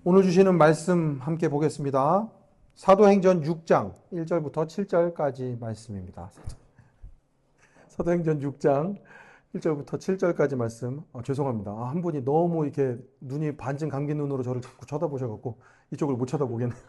오늘 주시는 말씀 함께 보겠습니다. 사도행전 6장 1절부터 7절까지 말씀입니다. 사도행전 6장 1절부터 7절까지 말씀. 죄송합니다. 한 분이 너무 이렇게 눈이 반쯤 감긴 눈으로 저를 자꾸 쳐다보셔갖고 이쪽을 못 쳐다보겠네요.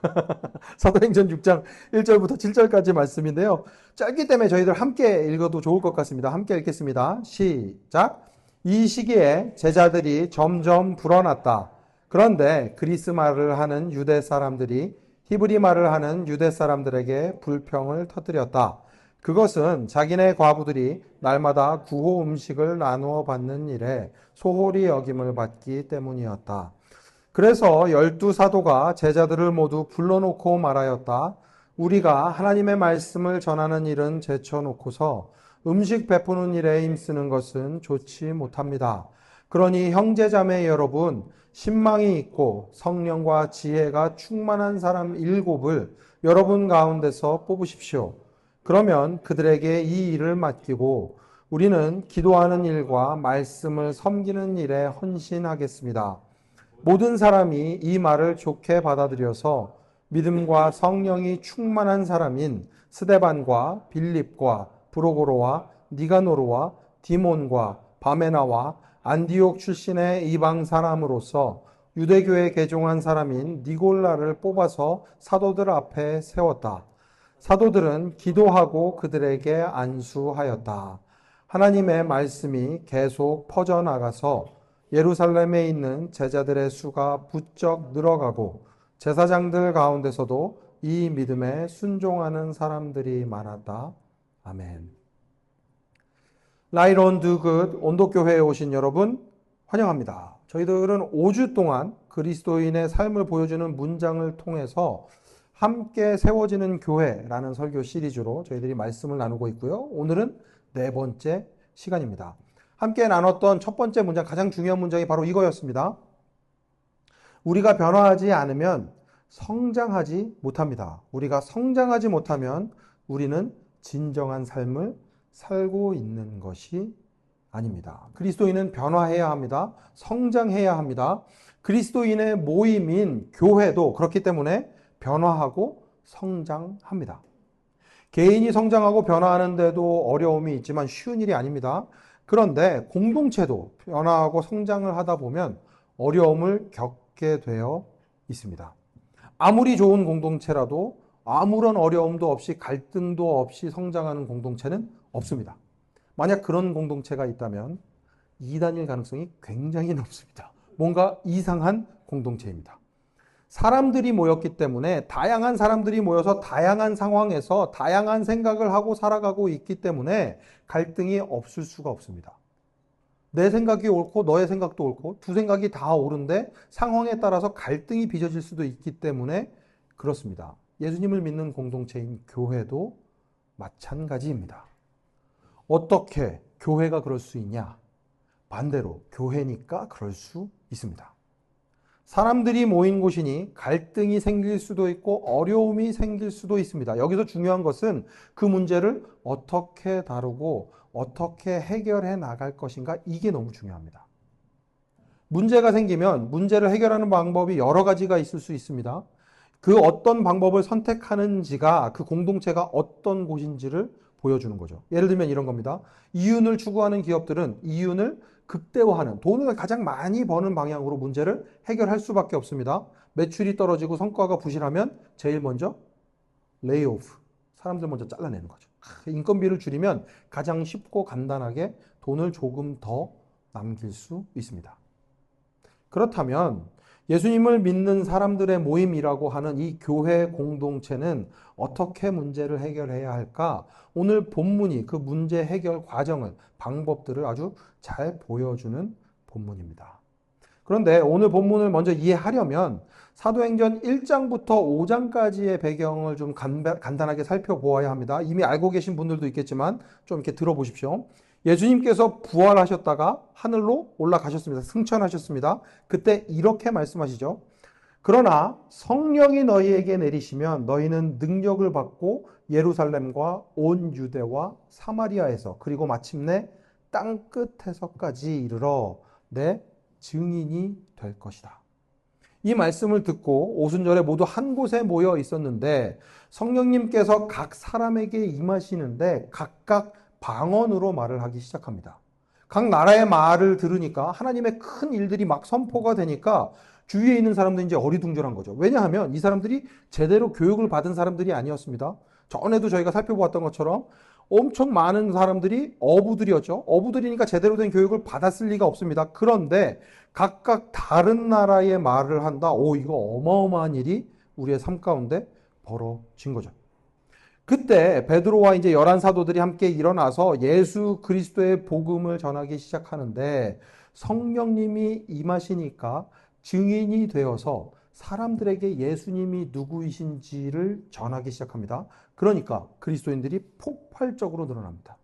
사도행전 6장 1절부터 7절까지 말씀인데요. 짧기 때문에 저희들 함께 읽어도 좋을 것 같습니다. 함께 읽겠습니다. 시작. 이 시기에 제자들이 점점 불어났다. 그런데 그리스 말을 하는 유대 사람들이 히브리 말을 하는 유대 사람들에게 불평을 터뜨렸다. 그것은 자기네 과부들이 날마다 구호 음식을 나누어 받는 일에 소홀히 여김을 받기 때문이었다. 그래서 12사도가 제자들을 모두 불러놓고 말하였다. 우리가 하나님의 말씀을 전하는 일은 제쳐놓고서 음식 베푸는 일에 힘쓰는 것은 좋지 못합니다. 그러니 형제자매 여러분, 신망이 있고 성령과 지혜가 충만한 사람 7을 여러분 가운데서 뽑으십시오. 그러면 그들에게 이 일을 맡기고 우리는 기도하는 일과 말씀을 섬기는 일에 헌신하겠습니다. 모든 사람이 이 말을 좋게 받아들여서 믿음과 성령이 충만한 사람인 스데반과 빌립과 브로고로와 니가노르와 디몬과 바메나와 안디옥 출신의 이방 사람으로서 유대교에 개종한 사람인 니골라를 뽑아서 사도들 앞에 세웠다. 사도들은 기도하고 그들에게 안수하였다. 하나님의 말씀이 계속 퍼져나가서 예루살렘에 있는 제자들의 수가 부쩍 늘어가고 제사장들 가운데서도 이 믿음에 순종하는 사람들이 많았다. 아멘. 라이론 드굿 온도교회에 오신 여러분 환영합니다. 저희들은 5주 동안 그리스도인의 삶을 보여주는 문장을 통해서 함께 세워지는 교회라는 설교 시리즈로 저희들이 말씀을 나누고 있고요. 오늘은 4번째 시간입니다. 함께 나눴던 첫 번째 문장, 가장 중요한 문장이 바로 이거였습니다. 우리가 변화하지 않으면 성장하지 못합니다. 우리가 성장하지 못하면 우리는 진정한 삶을 살고 있는 것이 아닙니다. 그리스도인은 변화해야 합니다. 성장해야 합니다. 그리스도인의 모임인 교회도 그렇기 때문에 변화하고 성장합니다. 개인이 성장하고 변화하는데도 어려움이 있지만 쉬운 일이 아닙니다. 그런데 공동체도 변화하고 성장을 하다 보면 어려움을 겪게 되어 있습니다. 아무리 좋은 공동체라도 아무런 어려움도 없이 갈등도 없이 성장하는 공동체는 없습니다. 만약 그런 공동체가 있다면 이단일 가능성이 굉장히 높습니다. 뭔가 이상한 공동체입니다. 사람들이 모였기 때문에 다양한 사람들이 모여서 다양한 상황에서 다양한 생각을 하고 살아가고 있기 때문에 갈등이 없을 수가 없습니다. 내 생각이 옳고 너의 생각도 옳고 두 생각이 다 옳은데 상황에 따라서 갈등이 빚어질 수도 있기 때문에 그렇습니다. 예수님을 믿는 공동체인 교회도 마찬가지입니다. 어떻게 교회가 그럴 수 있냐? 반대로 교회니까 그럴 수 있습니다. 사람들이 모인 곳이니 갈등이 생길 수도 있고 어려움이 생길 수도 있습니다. 여기서 중요한 것은 그 문제를 어떻게 다루고 어떻게 해결해 나갈 것인가, 이게 너무 중요합니다. 문제가 생기면 문제를 해결하는 방법이 여러 가지가 있을 수 있습니다. 그 어떤 방법을 선택하는지가 그 공동체가 어떤 곳인지를 보여주는 거죠. 예를 들면 이런 겁니다. 이윤을 추구하는 기업들은 이윤을 극대화하는, 돈을 가장 많이 버는 방향으로 문제를 해결할 수밖에 없습니다. 매출이 떨어지고 성과가 부실하면 제일 먼저 레이오프, 사람들 먼저 잘라내는 거죠. 인건비를 줄이면 가장 쉽고 간단하게 돈을 조금 더 남길 수 있습니다. 그렇다면 예수님을 믿는 사람들의 모임이라고 하는 이 교회 공동체는 어떻게 문제를 해결해야 할까? 오늘 본문이 그 문제 해결 과정을, 방법들을 아주 잘 보여주는 본문입니다. 그런데 오늘 본문을 먼저 이해하려면 사도행전 1장부터 5장까지의 배경을 좀 간단하게 살펴보아야 합니다. 이미 알고 계신 분들도 있겠지만 좀 이렇게 들어보십시오. 예수님께서 부활하셨다가 하늘로 올라가셨습니다. 승천하셨습니다. 그때 이렇게 말씀하시죠. 그러나 성령이 너희에게 내리시면 너희는 능력을 받고 예루살렘과 온 유대와 사마리아에서 그리고 마침내 땅끝에서까지 이르러 내 증인이 될 것이다. 이 말씀을 듣고 오순절에 모두 한 곳에 모여 있었는데 성령님께서 각 사람에게 임하시는데 각각 방언으로 말을 하기 시작합니다. 각 나라의 말을 들으니까 하나님의 큰 일들이 막 선포가 되니까 주위에 있는 사람들이 이제 어리둥절한 거죠. 왜냐하면 이 사람들이 제대로 교육을 받은 사람들이 아니었습니다. 전에도 저희가 살펴보았던 것처럼 엄청 많은 사람들이 어부들이었죠. 어부들이니까 제대로 된 교육을 받았을 리가 없습니다. 그런데 각각 다른 나라의 말을 한다. 오, 이거 어마어마한 일이 우리의 삶 가운데 벌어진 거죠. 그때 베드로와 이제 11 사도들이 함께 일어나서 예수 그리스도의 복음을 전하기 시작하는데 성령님이 임하시니까 증인이 되어서 사람들에게 예수님이 누구이신지를 전하기 시작합니다. 그러니까 그리스도인들이 폭발적으로 늘어납니다.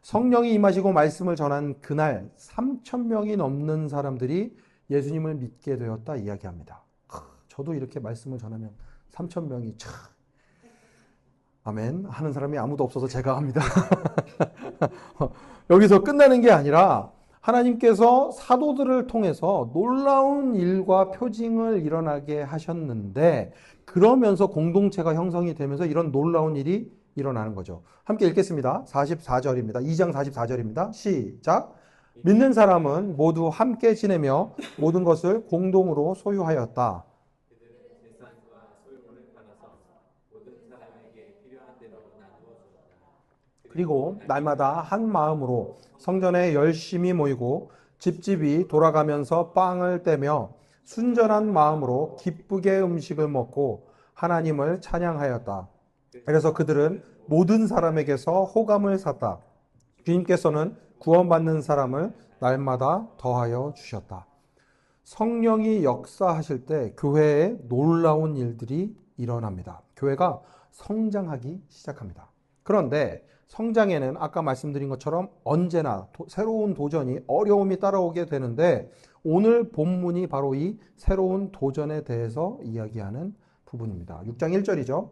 성령이 임하시고 말씀을 전한 그날 3,000명이 넘는 사람들이 예수님을 믿게 되었다 이야기합니다. 저도 이렇게 말씀을 전하면 3,000명이 참 아멘 하는 사람이 아무도 없어서 제가 합니다. 여기서 끝나는 게 아니라 하나님께서 사도들을 통해서 놀라운 일과 표징을 일어나게 하셨는데 그러면서 공동체가 형성이 되면서 이런 놀라운 일이 일어나는 거죠. 함께 읽겠습니다. 44절입니다. 2장 44절입니다. 시작. 믿는 사람은 모두 함께 지내며 모든 것을 공동으로 소유하였다. 그리고 날마다 한 마음으로 성전에 열심히 모이고 집집이 돌아가면서 빵을 떼며 순전한 마음으로 기쁘게 음식을 먹고 하나님을 찬양하였다. 그래서 그들은 모든 사람에게서 호감을 샀다. 주님께서는 구원받는 사람을 날마다 더하여 주셨다. 성령이 역사하실 때 교회에 놀라운 일들이 일어납니다. 교회가 성장하기 시작합니다. 그런데 성장에는 아까 말씀드린 것처럼 언제나 새로운 도전이 어려움이 따라오게 되는데 오늘 본문이 바로 이 새로운 도전에 대해서 이야기하는 부분입니다. 6장 1절이죠.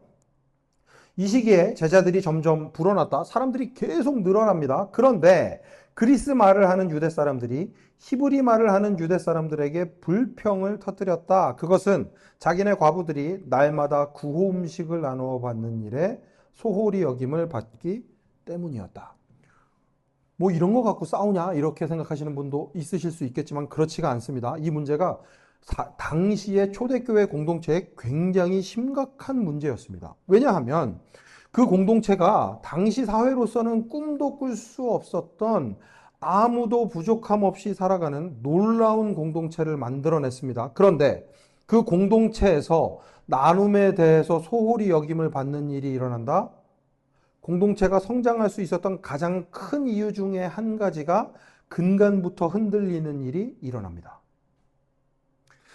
이 시기에 제자들이 점점 불어났다. 사람들이 계속 늘어납니다. 그런데 그리스 말을 하는 유대 사람들이 히브리 말을 하는 유대 사람들에게 불평을 터뜨렸다. 그것은 자기네 과부들이 날마다 구호 음식을 나누어 받는 일에 소홀히 여김을 받기 때문이었다. 뭐 이런 거 갖고 싸우냐 이렇게 생각하시는 분도 있으실 수 있겠지만 그렇지가 않습니다. 이 문제가 당시의 초대교회 공동체에 굉장히 심각한 문제였습니다. 왜냐하면 그 공동체가 당시 사회로서는 꿈도 꿀 수 없었던 아무도 부족함 없이 살아가는 놀라운 공동체를 만들어냈습니다. 그런데 그 공동체에서 나눔에 대해서 소홀히 여김을 받는 일이 일어난다? 공동체가 성장할 수 있었던 가장 큰 이유 중에 한 가지가 근간부터 흔들리는 일이 일어납니다.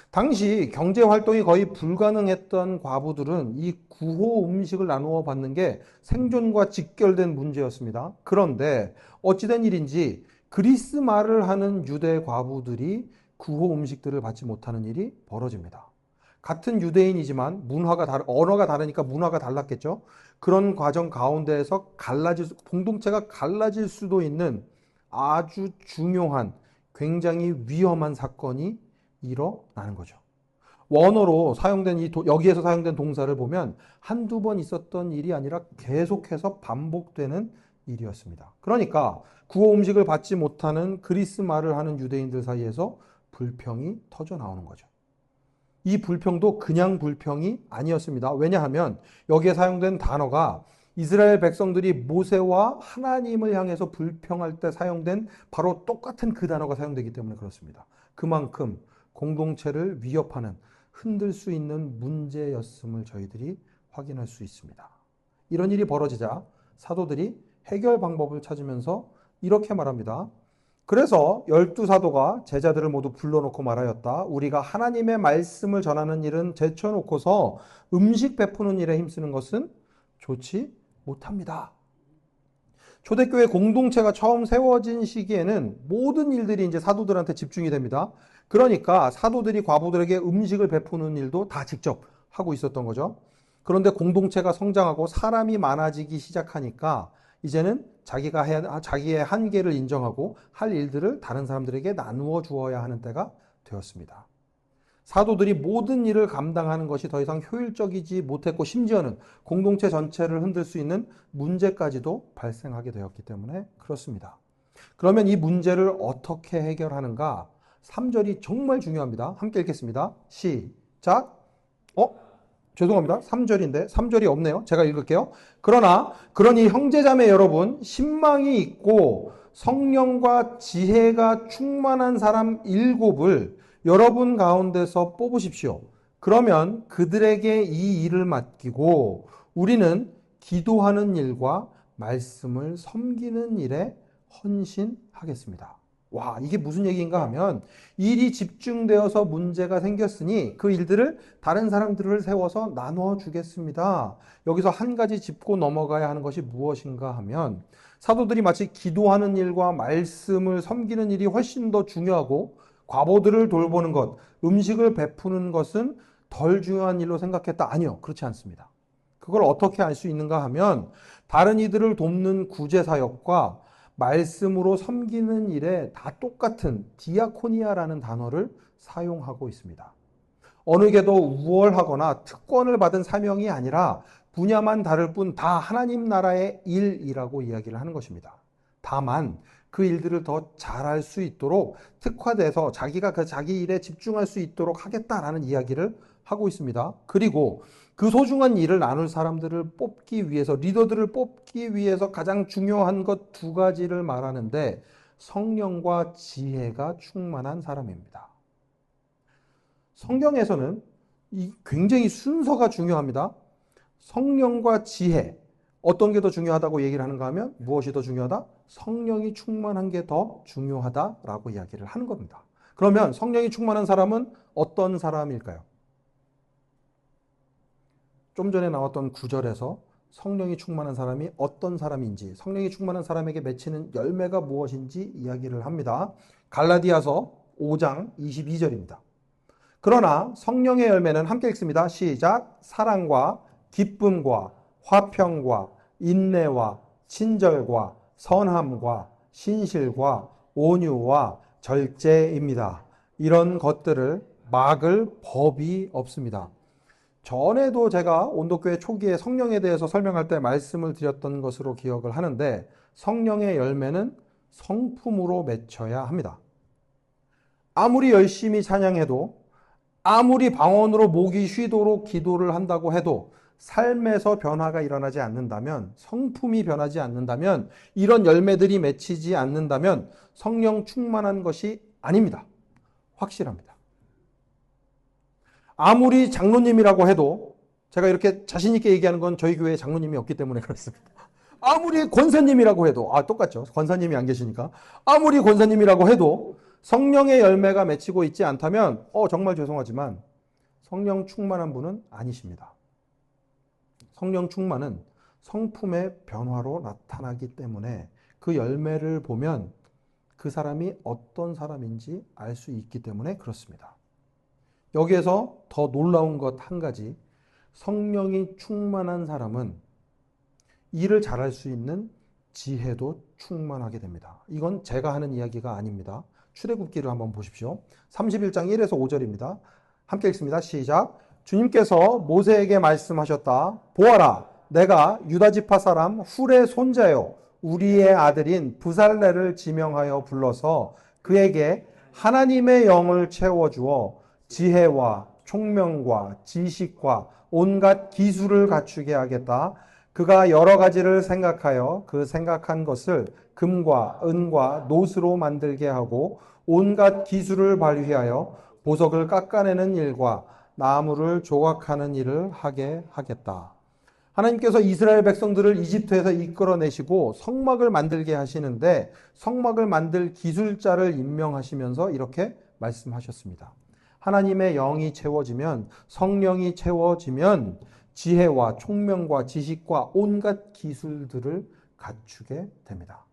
당시 경제 활동이 거의 불가능했던 과부들은 이 구호 음식을 나누어 받는 게 생존과 직결된 문제였습니다. 그런데 어찌된 일인지 그리스 말을 하는 유대 과부들이 구호 음식들을 받지 못하는 일이 벌어집니다. 같은 유대인이지만 언어가 다르니까 문화가 달랐겠죠. 그런 과정 가운데에서 공동체가 갈라질 수도 있는 아주 중요한 굉장히 위험한 사건이 일어나는 거죠. 원어로 사용된 여기에서 사용된 동사를 보면 한두 번 있었던 일이 아니라 계속해서 반복되는 일이었습니다. 그러니까 구호 음식을 받지 못하는 그리스 말을 하는 유대인들 사이에서 불평이 터져 나오는 거죠. 이 불평도 그냥 불평이 아니었습니다. 왜냐하면 여기에 사용된 단어가 이스라엘 백성들이 모세와 하나님을 향해서 불평할 때 사용된 바로 똑같은 그 단어가 사용되기 때문에 그렇습니다. 그만큼 공동체를 위협하는 흔들 수 있는 문제였음을 저희들이 확인할 수 있습니다. 이런 일이 벌어지자 사도들이 해결 방법을 찾으면서 이렇게 말합니다. 그래서 12사도가 제자들을 모두 불러놓고 말하였다. 우리가 하나님의 말씀을 전하는 일은 제쳐놓고서 음식 베푸는 일에 힘쓰는 것은 좋지 못합니다. 초대교회 공동체가 처음 세워진 시기에는 모든 일들이 이제 사도들한테 집중이 됩니다. 그러니까 사도들이 과부들에게 음식을 베푸는 일도 다 직접 하고 있었던 거죠. 그런데 공동체가 성장하고 사람이 많아지기 시작하니까 이제는 자기의 한계를 인정하고 할 일들을 다른 사람들에게 나누어 주어야 하는 때가 되었습니다. 사도들이 모든 일을 감당하는 것이 더 이상 효율적이지 못했고 심지어는 공동체 전체를 흔들 수 있는 문제까지도 발생하게 되었기 때문에 그렇습니다. 그러면 이 문제를 어떻게 해결하는가? 3절이 정말 중요합니다. 함께 읽겠습니다. 시작. 죄송합니다. 3절인데 3절이 없네요. 제가 읽을게요. 그러니 형제자매 여러분, 신망이 있고 성령과 지혜가 충만한 사람 7을 여러분 가운데서 뽑으십시오. 그러면 그들에게 이 일을 맡기고 우리는 기도하는 일과 말씀을 섬기는 일에 헌신하겠습니다. 와, 이게 무슨 얘기인가 하면 일이 집중되어서 문제가 생겼으니 그 일들을 다른 사람들을 세워서 나눠 주겠습니다. 여기서 한 가지 짚고 넘어가야 하는 것이 무엇인가 하면 사도들이 마치 기도하는 일과 말씀을 섬기는 일이 훨씬 더 중요하고 과부들을 돌보는 것, 음식을 베푸는 것은 덜 중요한 일로 생각했다. 아니요, 그렇지 않습니다. 그걸 어떻게 알 수 있는가 하면 다른 이들을 돕는 구제사역과 말씀으로 섬기는 일에 다 똑같은 디아코니아라는 단어를 사용하고 있습니다. 어느 게도 우월하거나 특권을 받은 사명이 아니라 분야만 다를 뿐 다 하나님 나라의 일이라고 이야기를 하는 것입니다. 다만 그 일들을 더 잘할 수 있도록 특화돼서 자기가 그 자기 일에 집중할 수 있도록 하겠다라는 이야기를 하고 있습니다. 그리고 그 소중한 일을 나눌 사람들을 뽑기 위해서, 리더들을 뽑기 위해서 가장 중요한 것 2가지를 말하는데 성령과 지혜가 충만한 사람입니다. 성경에서는 굉장히 순서가 중요합니다. 성령과 지혜, 어떤 게 더 중요하다고 얘기를 하는가 하면 무엇이 더 중요하다? 성령이 충만한 게 더 중요하다라고 이야기를 하는 겁니다. 그러면 성령이 충만한 사람은 어떤 사람일까요? 좀 전에 나왔던 구절에서 성령이 충만한 사람이 어떤 사람인지, 성령이 충만한 사람에게 맺히는 열매가 무엇인지 이야기를 합니다. 갈라디아서 5장 22절입니다. 그러나 성령의 열매는 함께 읽습니다. 시작. 사랑과 기쁨과 화평과 인내와 친절과 선함과 신실과 온유와 절제입니다. 이런 것들을 막을 법이 없습니다. 전에도 제가 온도교회 초기에 성령에 대해서 설명할 때 말씀을 드렸던 것으로 기억을 하는데 성령의 열매는 성품으로 맺혀야 합니다. 아무리 열심히 찬양해도 아무리 방언으로 목이 쉬도록 기도를 한다고 해도 삶에서 변화가 일어나지 않는다면, 성품이 변하지 않는다면, 이런 열매들이 맺히지 않는다면 성령 충만한 것이 아닙니다. 확실합니다. 아무리 장로님이라고 해도, 제가 이렇게 자신 있게 얘기하는 건 저희 교회에 장로님이 없기 때문에 그렇습니다. 아무리 권사님이라고 해도, 똑같죠. 권사님이 안 계시니까. 아무리 권사님이라고 해도 성령의 열매가 맺히고 있지 않다면 정말 죄송하지만 성령 충만한 분은 아니십니다. 성령 충만은 성품의 변화로 나타나기 때문에 그 열매를 보면 그 사람이 어떤 사람인지 알 수 있기 때문에 그렇습니다. 여기에서 더 놀라운 것 한 가지, 성령이 충만한 사람은 일을 잘할 수 있는 지혜도 충만하게 됩니다. 이건 제가 하는 이야기가 아닙니다. 출애굽기를 한번 보십시오. 31장 1에서 5절입니다. 함께 읽습니다. 시작. 주님께서 모세에게 말씀하셨다. 보아라, 내가 유다지파 사람 훌의 손자요 우리의 아들인 부살레를 지명하여 불러서 그에게 하나님의 영을 채워주어 지혜와 총명과 지식과 온갖 기술을 갖추게 하겠다. 그가 여러 가지를 생각하여 그 생각한 것을 금과 은과 노스로 만들게 하고 온갖 기술을 발휘하여 보석을 깎아내는 일과 나무를 조각하는 일을 하게 하겠다. 하나님께서 이스라엘 백성들을 이집트에서 이끌어내시고 성막을 만들게 하시는데 성막을 만들 기술자를 임명하시면서 이렇게 말씀하셨습니다. 하나님의 영이 채워지면, 성령이 채워지면 지혜와 총명과 지식과 온갖 기술들을 갖추게 됩니다.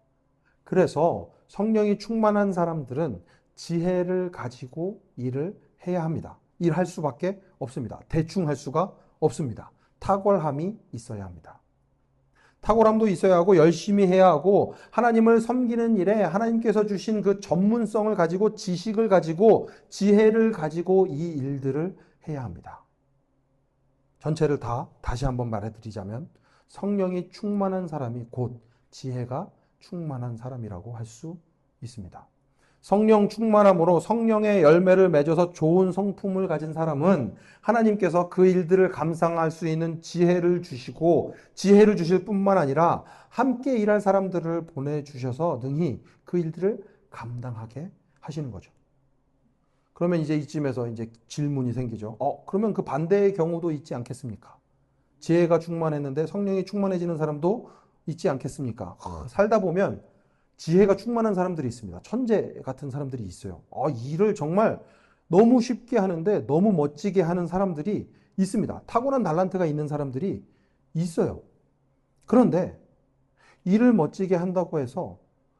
그래서 성령이 충만한 사람들은 지혜를 가지고 일을 해야 합니다. 일할 수밖에 없습니다. 대충 할 수가 없습니다. 탁월함이 있어야 합니다. 탁월함도 있어야 하고 열심히 해야 하고 하나님을 섬기는 일에 하나님께서 주신 그 전문성을 가지고 지식을 가지고 지혜를 가지고 이 일들을 해야 합니다. 전체를 다 다시 한번 말해드리자면 성령이 충만한 사람이 곧 지혜가 충만한 사람이라고 할 수 있습니다. 성령 충만함으로 성령의 열매를 맺어서 좋은 성품을 가진 사람은 하나님께서 그 일들을 감당할 수 있는 지혜를 주시고 지혜를 주실 뿐만 아니라 함께 일할 사람들을 보내주셔서 능히 그 일들을 감당하게 하시는 거죠. 그러면 이제 이쯤에서 이제 질문이 생기죠. 그러면 그 반대의 경우도 있지 않겠습니까? 지혜가 충만했는데 성령이 충만해지는 사람도 있지 않겠습니까? 살다 보면 지혜가 충만한 사람들이 있습니다. 천재 같은 사람들이 있어요. 일을 정말 너무 쉽게 하는데 너무 멋지게 하는 사람들이 있습니다. 타고난 달란트가 있는 사람들이 있어요. 그런데 일을 멋지게 한다고 해서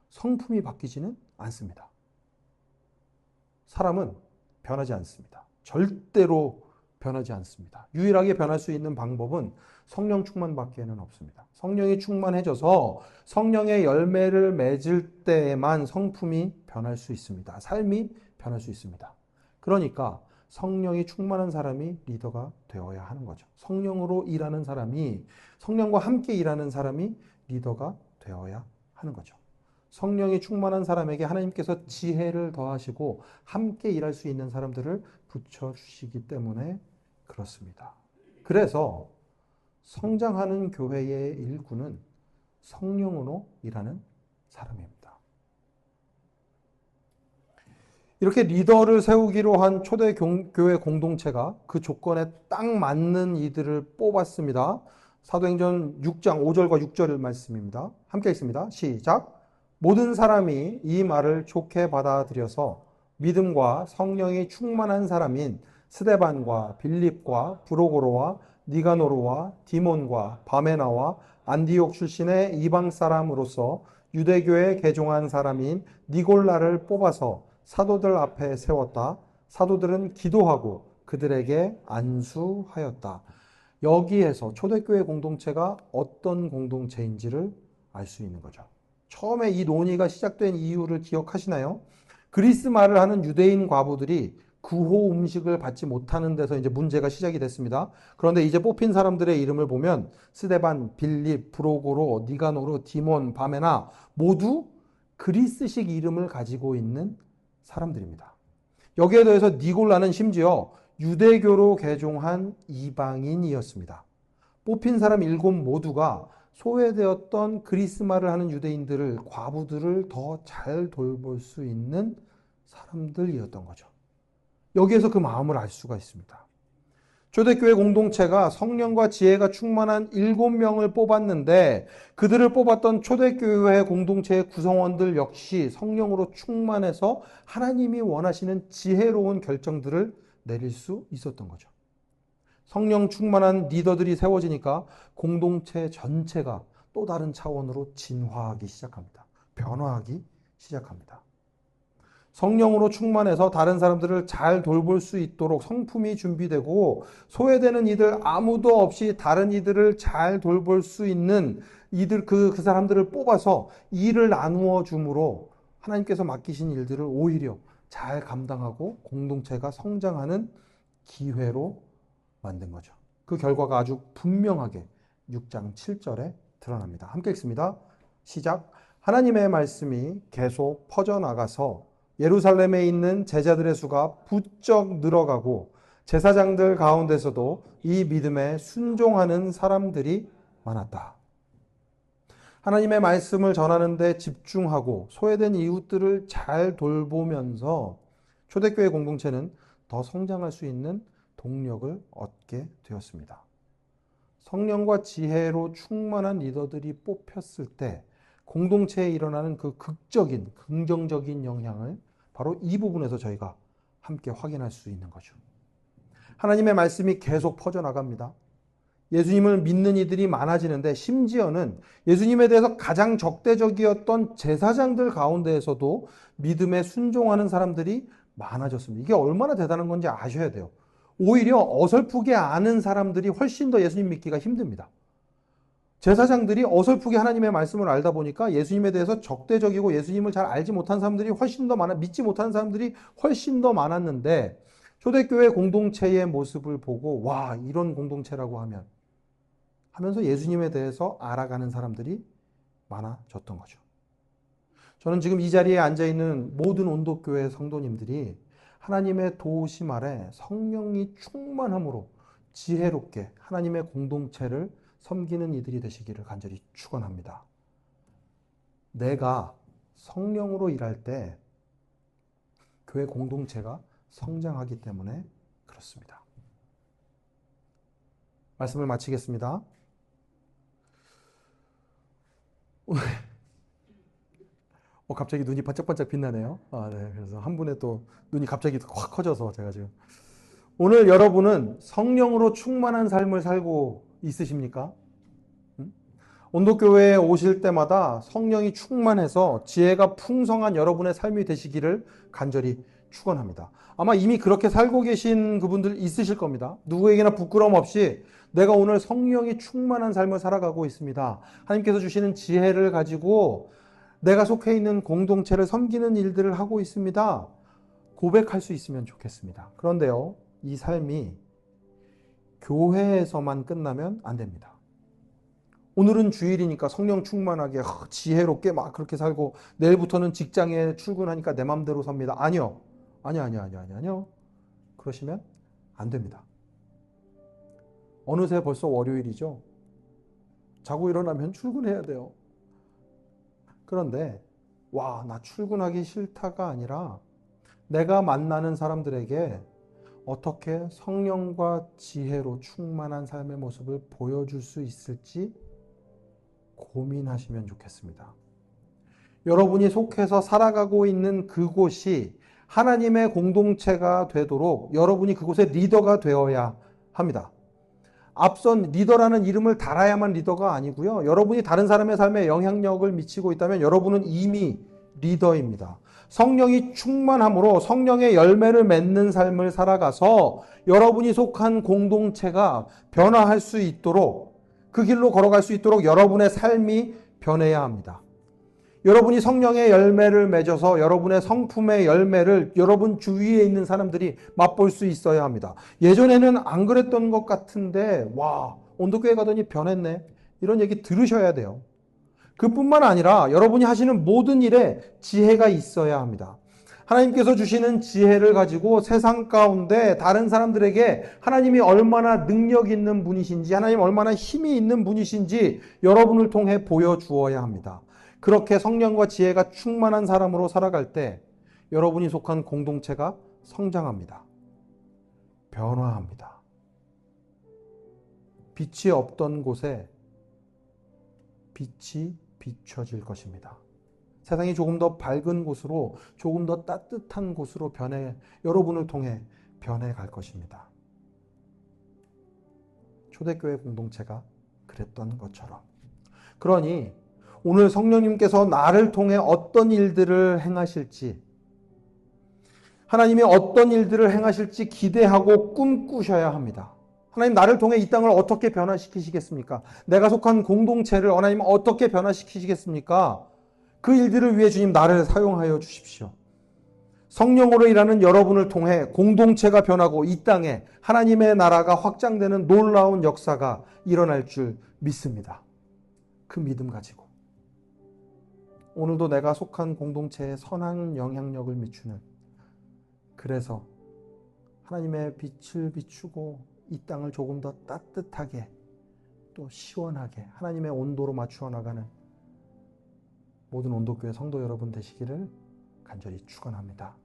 성품이 바뀌지는 않습니다. 사람은 변하지 않습니다. 절대로 변하지 않습니다. 유일하게 변할 수 있는 방법은 성령 충만밖에는 없습니다. 성령이 충만해져서 성령의 열매를 맺을 때에만 성품이 변할 수 있습니다. 삶이 변할 수 있습니다. 그러니까 성령이 충만한 사람이 리더가 되어야 하는 거죠. 성령으로 일하는 사람이, 성령과 함께 일하는 사람이 리더가 되어야 하는 거죠. 성령이 충만한 사람에게 하나님께서 지혜를 더하시고 함께 일할 수 있는 사람들을 붙여주시기 때문에 그렇습니다. 그래서 성장하는 교회의 일구는 성령으로 일하는 사람입니다. 이렇게 리더를 세우기로 한 초대교회 공동체가 그 조건에 딱 맞는 이들을 뽑았습니다. 사도행전 6장 5절과 6절 말씀입니다. 함께 읽습니다. 시작. 모든 사람이 이 말을 좋게 받아들여서 믿음과 성령이 충만한 사람인 스데반과 빌립과 브로고로와 니가노르와 디몬과 바메나와 안디옥 출신의 이방 사람으로서 유대교에 개종한 사람인 니골라를 뽑아서 사도들 앞에 세웠다. 사도들은 기도하고 그들에게 안수하였다. 여기에서 초대교회 공동체가 어떤 공동체인지를 알 수 있는 거죠. 처음에 이 논의가 시작된 이유를 기억하시나요? 그리스 말을 하는 유대인 과부들이 구호 음식을 받지 못하는 데서 이제 문제가 시작이 됐습니다. 그런데 이제 뽑힌 사람들의 이름을 보면 스데반, 빌립, 브로고로, 니가노르, 디몬, 바메나 모두 그리스식 이름을 가지고 있는 사람들입니다. 여기에 더해서 니골라는 심지어 유대교로 개종한 이방인이었습니다. 뽑힌 사람 7 모두가 소외되었던 그리스 말을 하는 유대인들을, 과부들을 더 잘 돌볼 수 있는 사람들이었던 거죠. 여기에서 그 마음을 알 수가 있습니다. 초대교회 공동체가 성령과 지혜가 충만한 7명을 뽑았는데 그들을 뽑았던 초대교회 공동체의 구성원들 역시 성령으로 충만해서 하나님이 원하시는 지혜로운 결정들을 내릴 수 있었던 거죠. 성령 충만한 리더들이 세워지니까 공동체 전체가 또 다른 차원으로 진화하기 시작합니다. 변화하기 시작합니다. 성령으로 충만해서 다른 사람들을 잘 돌볼 수 있도록 성품이 준비되고 소외되는 이들 아무도 없이 다른 이들을 잘 돌볼 수 있는 이들 그 사람들을 뽑아서 일을 나누어 줌으로 하나님께서 맡기신 일들을 오히려 잘 감당하고 공동체가 성장하는 기회로 만든 거죠. 그 결과가 아주 분명하게 6장 7절에 드러납니다. 함께 읽습니다. 시작. 하나님의 말씀이 계속 퍼져나가서 예루살렘에 있는 제자들의 수가 부쩍 늘어가고 제사장들 가운데서도 이 믿음에 순종하는 사람들이 많았다. 하나님의 말씀을 전하는 데 집중하고 소외된 이웃들을 잘 돌보면서 초대교회 공동체는 더 성장할 수 있는 동력을 얻게 되었습니다. 성령과 지혜로 충만한 리더들이 뽑혔을 때 공동체에 일어나는 그 극적인, 긍정적인 영향을 바로 이 부분에서 저희가 함께 확인할 수 있는 거죠. 하나님의 말씀이 계속 퍼져나갑니다. 예수님을 믿는 이들이 많아지는데 심지어는 예수님에 대해서 가장 적대적이었던 제사장들 가운데에서도 믿음에 순종하는 사람들이 많아졌습니다. 이게 얼마나 대단한 건지 아셔야 돼요. 오히려 어설프게 아는 사람들이 훨씬 더 예수님 믿기가 힘듭니다. 제사장들이 어설프게 하나님의 말씀을 알다 보니까 예수님에 대해서 적대적이고 예수님을 잘 알지 못한 사람들이 훨씬 더 믿지 못하는 사람들이 훨씬 더 많았는데 초대교회 공동체의 모습을 보고 와, 이런 공동체라고 하면서 예수님에 대해서 알아가는 사람들이 많아졌던 거죠. 저는 지금 이 자리에 앉아있는 모든 온도교회 성도님들이 하나님의 도우심 아래 성령이 충만함으로 지혜롭게 하나님의 공동체를 섬기는 이들이 되시기를 간절히 축원합니다. 내가 성령으로 일할 때 교회 공동체가 성장하기 때문에 그렇습니다. 말씀을 마치겠습니다. 갑자기 눈이 반짝반짝 빛나네요. 네. 그래서 한 분의 또 눈이 갑자기 확 커져서 제가 지금. 오늘 여러분은 성령으로 충만한 삶을 살고 있으십니까? 온도교회에 오실 때마다 성령이 충만해서 지혜가 풍성한 여러분의 삶이 되시기를 간절히 축원합니다. 아마 이미 그렇게 살고 계신 그분들 있으실 겁니다. 누구에게나 부끄러움 없이 내가 오늘 성령이 충만한 삶을 살아가고 있습니다. 하나님께서 주시는 지혜를 가지고 내가 속해 있는 공동체를 섬기는 일들을 하고 있습니다. 고백할 수 있으면 좋겠습니다. 그런데요, 이 삶이 교회에서만 끝나면 안 됩니다. 오늘은 주일이니까 성령 충만하게 지혜롭게 막 그렇게 살고 내일부터는 직장에 출근하니까 내 맘대로 삽니다. 아니요. 아니요. 그러시면 안 됩니다. 어느새 벌써 월요일이죠. 자고 일어나면 출근해야 돼요. 그런데 나 출근하기 싫다가 아니라 내가 만나는 사람들에게 어떻게 성령과 지혜로 충만한 삶의 모습을 보여줄 수 있을지 고민하시면 좋겠습니다. 여러분이 속해서 살아가고 있는 그곳이 하나님의 공동체가 되도록 여러분이 그곳의 리더가 되어야 합니다. 앞선 리더라는 이름을 달아야만 리더가 아니고요. 여러분이 다른 사람의 삶에 영향력을 미치고 있다면 여러분은 이미 리더입니다. 성령이 충만함으로 성령의 열매를 맺는 삶을 살아가서 여러분이 속한 공동체가 변화할 수 있도록 그 길로 걸어갈 수 있도록 여러분의 삶이 변해야 합니다. 여러분이 성령의 열매를 맺어서 여러분의 성품의 열매를 여러분 주위에 있는 사람들이 맛볼 수 있어야 합니다. 예전에는 안 그랬던 것 같은데 온도교회 가더니 변했네. 이런 얘기 들으셔야 돼요. 그뿐만 아니라 여러분이 하시는 모든 일에 지혜가 있어야 합니다. 하나님께서 주시는 지혜를 가지고 세상 가운데 다른 사람들에게 하나님이 얼마나 능력 있는 분이신지, 하나님 얼마나 힘이 있는 분이신지 여러분을 통해 보여주어야 합니다. 그렇게 성령과 지혜가 충만한 사람으로 살아갈 때 여러분이 속한 공동체가 성장합니다. 변화합니다. 빛이 없던 곳에 빛이 비춰질 것입니다. 세상이 조금 더 밝은 곳으로, 조금 더 따뜻한 곳으로 여러분을 통해 변해갈 것입니다. 초대교회 공동체가 그랬던 것처럼. 그러니 오늘 성령님께서 나를 통해 어떤 일들을 행하실지, 하나님이 어떤 일들을 행하실지 기대하고 꿈꾸셔야 합니다. 하나님, 나를 통해 이 땅을 어떻게 변화시키시겠습니까? 내가 속한 공동체를 하나님 어떻게 변화시키시겠습니까? 그 일들을 위해 주님 나를 사용하여 주십시오. 성령으로 일하는 여러분을 통해 공동체가 변하고 이 땅에 하나님의 나라가 확장되는 놀라운 역사가 일어날 줄 믿습니다. 그 믿음 가지고 오늘도 내가 속한 공동체에 선한 영향력을 미치는, 그래서 하나님의 빛을 비추고 이 땅을 조금 더 따뜻하게 또 시원하게 하나님의 온도로 맞추어 나가는 모든 온도교회 성도 여러분 되시기를 간절히 축원합니다.